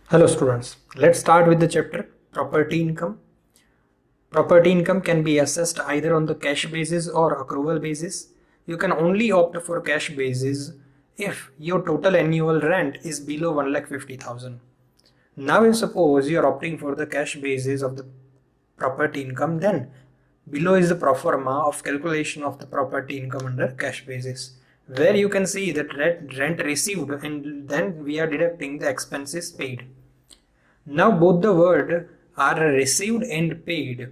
Hello students, let's start with the chapter property income. Property income can be assessed either on the cash basis or accrual basis. You can only opt for cash basis if your total annual rent is below 1,50,000. Now if suppose you are opting for the cash basis of the property income, then below is the pro forma of calculation of the property income under cash basis, where you can see that rent received and then we are deducting the expenses paid. Now both the word are received and paid.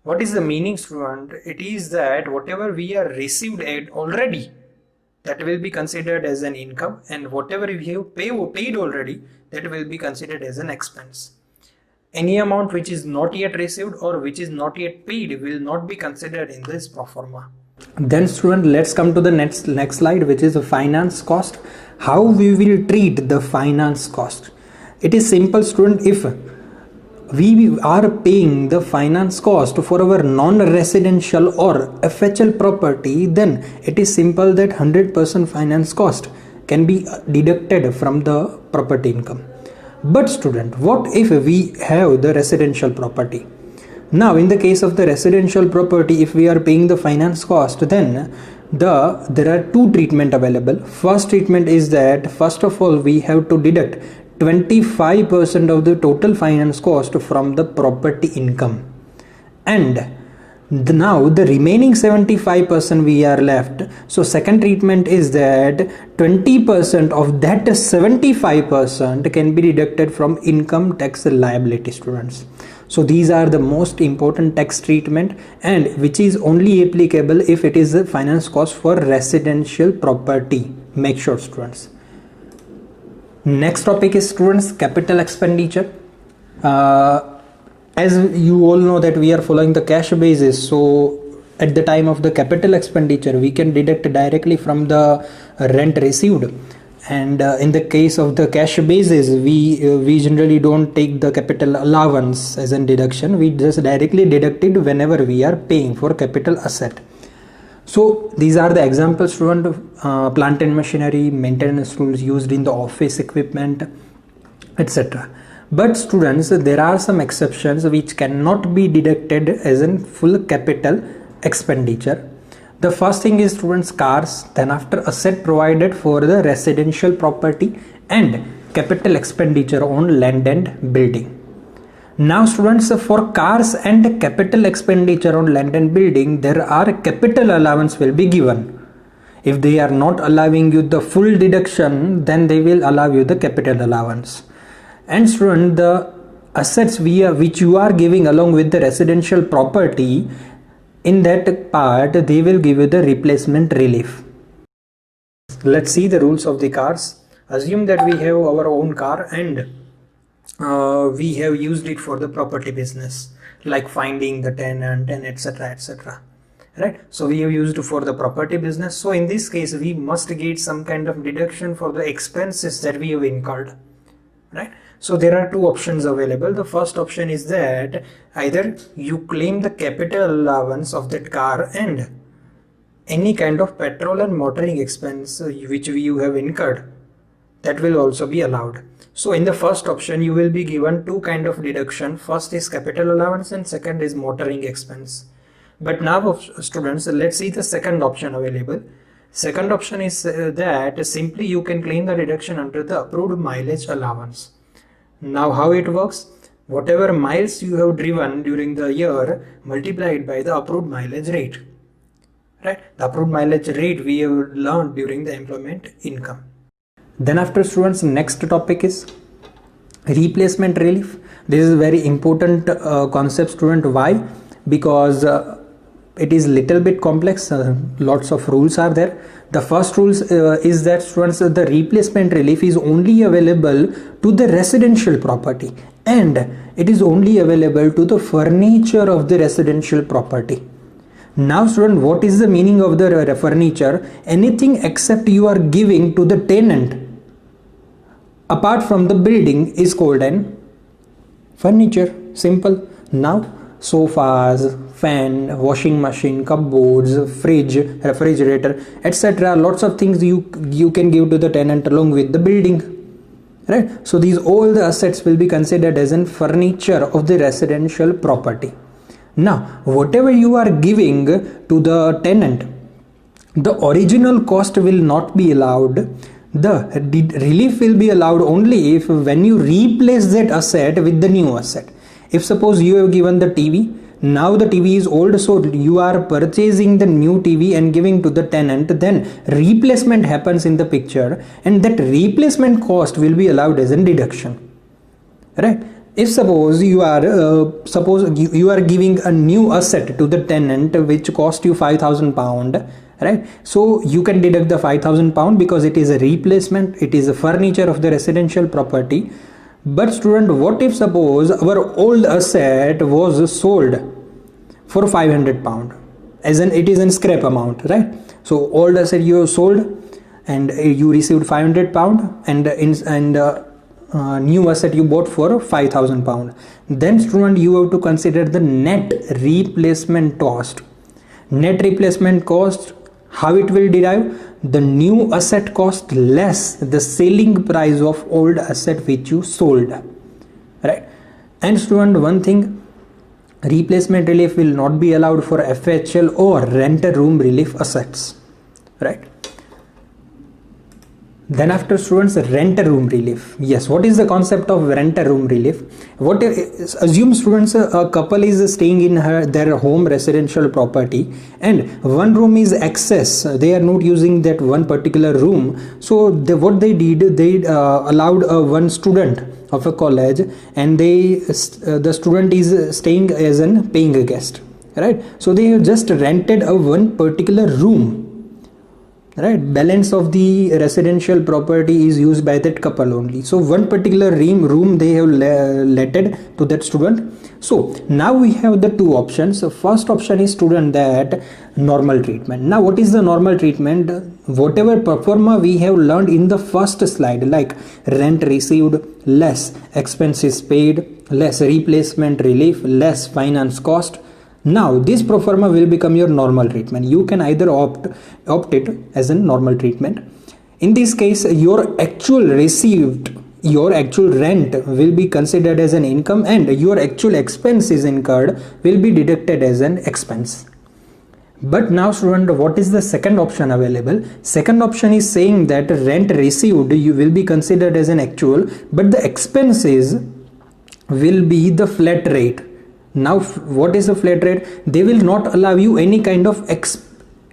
What is the meaning, student? It is that whatever we are received at already, that will be considered as an income, and whatever we have paid already, that will be considered as an expense. Any amount which is not yet received or which is not yet paid will not be considered in this pro forma. Then student, let's come to the next slide, which is the finance cost. How we will treat the finance cost? It is simple, student. If we are paying the finance cost for our non-residential or FHL property, then it is simple that 100% finance cost can be deducted from the property income. But student, what if we have the residential property? Now in the case of the residential property, if we are paying the finance cost, then there are two treatment available. First treatment is that first of all we have to deduct 25% of the total finance cost from the property income, and now the remaining 75% we are left. So second treatment is that 20% of that 75% can be deducted from income tax liability, students. So these are the most important tax treatment, and which is only applicable if it is a finance cost for residential property. Make sure, students. Next topic is, students, capital expenditure. As you all know that we are following the cash basis, so at the time of the capital expenditure we can deduct directly from the rent received, and in the case of the cash basis we generally don't take the capital allowance as a deduction. We just directly deduct it whenever we are paying for capital asset. So these are the examples, student. Plant and machinery, maintenance tools used in the office equipment, etc. But students, there are some exceptions which cannot be deducted as in full capital expenditure. The first thing is, students, cars, then after asset provided for the residential property, and capital expenditure on land and building. Now students, for cars and capital expenditure on land and building, there are capital allowance will be given. If they are not allowing you the full deduction, then they will allow you the capital allowance. And student, the assets which you are giving along with the residential property, in that part they will give you the replacement relief. Let's see the rules of the cars. Assume that we have our own car and we have used it for the property business, like finding the tenant and etc, right? So we have used it for the property business. So in this case we must get some kind of deduction for the expenses that we have incurred, right? So there are two options available. The first option is that either you claim the capital allowance of that car and any kind of petrol and motoring expense which you have incurred, that will also be allowed. So in the first option you will be given two kind of deduction. First is capital allowance and second is motoring expense. But now students, let's see the second option available. Second option is that simply you can claim the deduction under the approved mileage allowance. Now how it works? Whatever miles you have driven during the year multiplied by the approved mileage rate, right? The approved mileage rate we have learned during the employment income. Then after, students, next topic is replacement relief. This is a very important concept, student. Why? Because it is little bit complex. Lots of rules are there. The first rules is that, students, the replacement relief is only available to the residential property, and it is only available to the furniture of the residential property. Now student, what is the meaning of the furniture? Anything except you are giving to the tenant apart from the building is called an furniture. Simple. Now sofas, fan, washing machine, cupboards, fridge, refrigerator, etc. Lots of things you can give to the tenant along with the building. right? So these all the assets will be considered as in furniture of the residential property. Now whatever you are giving to the tenant, the original cost will not be allowed. The relief will be allowed only if when you replace that asset with the new asset. If suppose you have given the TV, now the TV is old, so you are purchasing the new TV and giving to the tenant, then replacement happens in the picture, and that replacement cost will be allowed as a deduction, right? If suppose you are you are giving a new asset to the tenant which cost you £5,000, right? So you can deduct the £5,000 because it is a replacement, it is a furniture of the residential property. But student, what if suppose our old asset was sold for £500, as in it is in scrap amount, right? So old asset you sold and you received £500, and new asset you bought for £5,000. Then student, you have to consider the net replacement cost. Net replacement cost, how it will derive? The new asset cost less the selling price of old asset which you sold, right? And student, one thing, replacement relief will not be allowed for FHL or rent-a-room relief assets, right? Then after students, rent-a-room relief. Yes, what is the concept of rent-a-room relief? What assume students, a couple is staying in their home residential property, and one room is excess. They are not using that one particular room. So what they did, they allowed one student of a college, and the student is staying as an paying guest, right? So they have just rented a one particular room, right? Balance of the residential property is used by that couple only. So one particular room they have letted to that student. So now we have the two options. So first option is student that normal treatment. Now what is the normal treatment? Whatever pro forma we have learned in the first slide, like rent received less expenses paid, less replacement relief, less finance cost. Now this pro forma will become your normal treatment. You can either opt it as a normal treatment. In this case, your actual received, your actual rent will be considered as an income, and your actual expenses incurred will be deducted as an expense. But now student, what is the second option available? Second option is saying that rent received you will be considered as an actual, but the expenses will be the flat rate. Now what is the flat rate? They will not allow you any kind of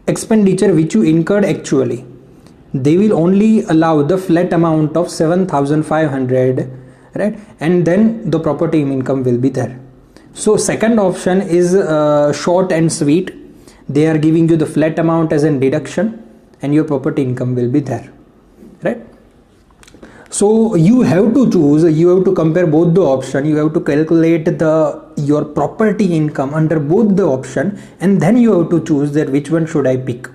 expenditure which you incurred actually. They will only allow the flat amount of 7,500, right? And then the property income will be there. So second option is short and sweet. They are giving you the flat amount as a deduction, and your property income will be there, right? So you have to choose, you have to compare both the option, you have to calculate your property income under both the option, and then you have to choose that which one should I pick.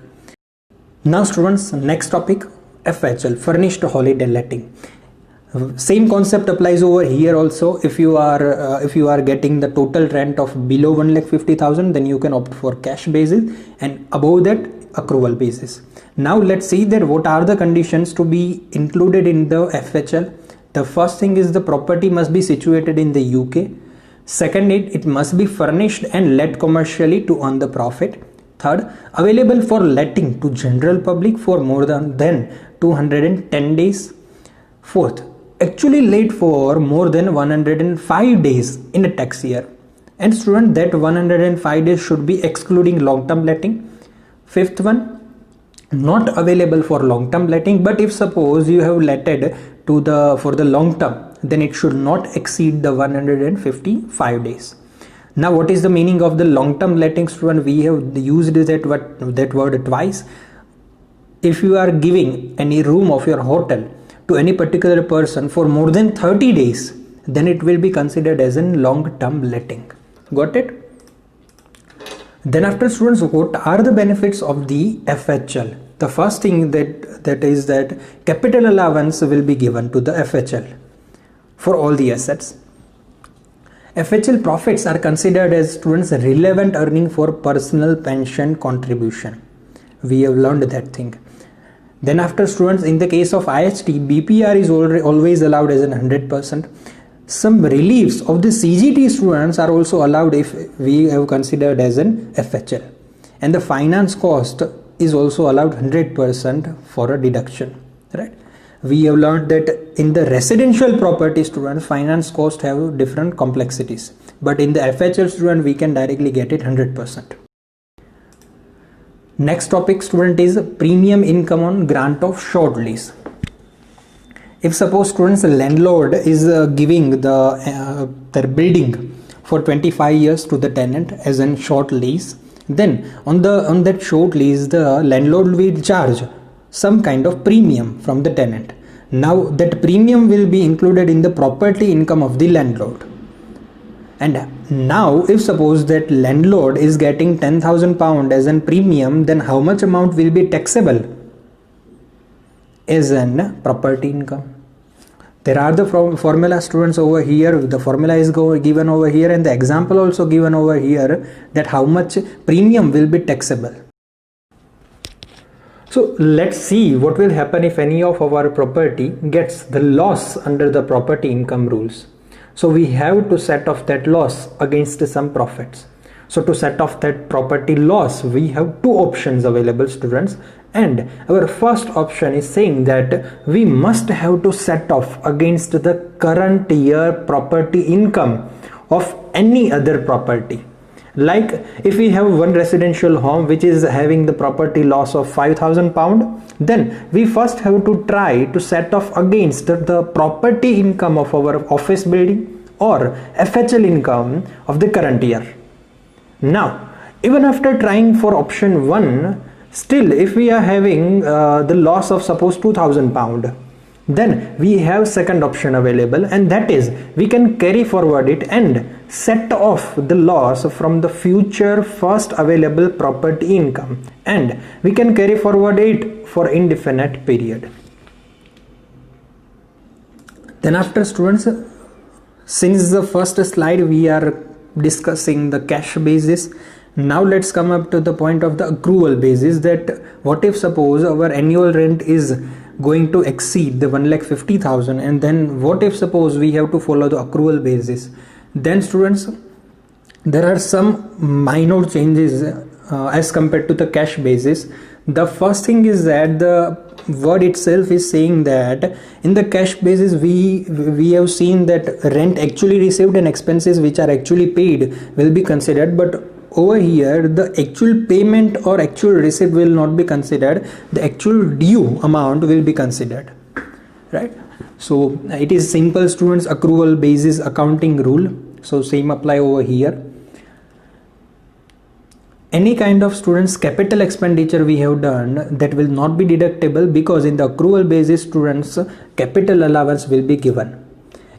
Now students, next topic, FHL, furnished holiday letting. Same concept applies over here also. If you are getting the total rent of below 1,50,000, then you can opt for cash basis, and above that accrual basis. Now let's see that what are the conditions to be included in the FHL. The first thing is the property must be situated in the UK. Second, it must be furnished and let commercially to earn the profit. Third, available for letting to general public for more than 210 days. Fourth, actually let for more than 105 days in a tax year. And student, that 105 days should be excluding long-term letting. Fifth one, not available for long-term letting, but if suppose you have letted for the long term, then it should not exceed the 155 days. Now what is the meaning of the long-term letting, student? We have used that word twice. If you are giving any room of your hotel to any particular person for more than 30 days, then it will be considered as a long-term letting. Got it? Then after students, what are the benefits of the FHL? The first thing that is that capital allowance will be given to the FHL for all the assets. FHL profits are considered as students relevant earning for personal pension contribution. We have learned that thing. Then after students, in the case of IHT, BPR is always allowed as an 100%. Some reliefs of the CGT students are also allowed if we have considered as an FHL. And the finance cost is also allowed 100% for a deduction, right? We have learned that in the residential property students, finance cost have different complexities, but in the FHL student, we can directly get it 100%. Next topic student is premium income on grant of short lease. If suppose students, the landlord is giving their building for 25 years to the tenant as a short lease, then on that short lease the landlord will charge some kind of premium from the tenant. Now that premium will be included in the property income of the landlord. And now if suppose that landlord is getting £10,000 as a premium, then how much amount will be taxable as an property income? There are the formula students over here. The formula is given over here, and the example also given over here, that how much premium will be taxable. So let's see what will happen if any of our property gets the loss under the property income rules. So we have to set off that loss against some profits. So to set off that property loss, we have two options available students, and our first option is saying that we must have to set off against the current year property income of any other property. Like if we have one residential home which is having the property loss of £5,000, then we first have to try to set off against the property income of our office building or FHL income of the current year. Now, even after trying for option 1, still if we are having the loss of suppose £2,000, then we have second option available, and that is we can carry forward it and set off the loss from the future first available property income, and we can carry forward it for indefinite period. Then after students, since the first slide we are discussing the cash basis, now let's come up to the point of the accrual basis, that what if suppose our annual rent is going to exceed the 1,50,000, and then what if suppose we have to follow the accrual basis. Then students, there are some minor changes as compared to the cash basis. The first thing is that the word itself is saying that in the cash basis we have seen that rent actually received and expenses which are actually paid will be considered, but over here the actual payment or actual receipt will not be considered, the actual due amount will be considered, right? So it is simple students accrual basis accounting rule, so same apply over here. Any kind of students capital expenditure we have done, that will not be deductible, because in the accrual basis students capital allowance will be given.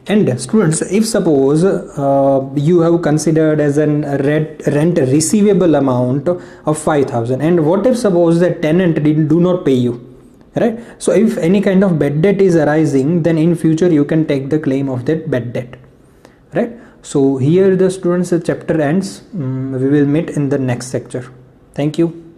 And students, if suppose you have considered as an rent receivable amount of 5,000, and what if suppose the tenant do not pay you, right? So if any kind of bad debt is arising, then in future you can take the claim of that bad debt, right? So here the students chapter ends. We will meet in the next lecture. Thank you.